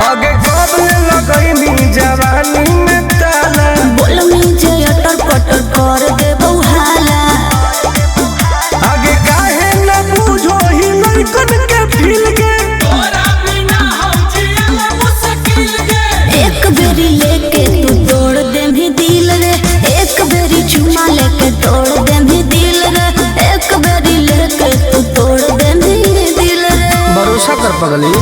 आगे कब लगैनी जवानी में ताला बोल में जे अटर पटर कर दे बउहाला। आगे काहे न बुझो ही लड़कन के फील के तोरा बिना हम जियला मुश्किल गे। एक बेरी लेके तू तोड़ दे भी दिल रे, एक बेरी चुमा लेके तोड़ दे भी दिल रे, एक बेरी लेके तू तोड़ दे भी दिल रे। भरोसा कर पगली।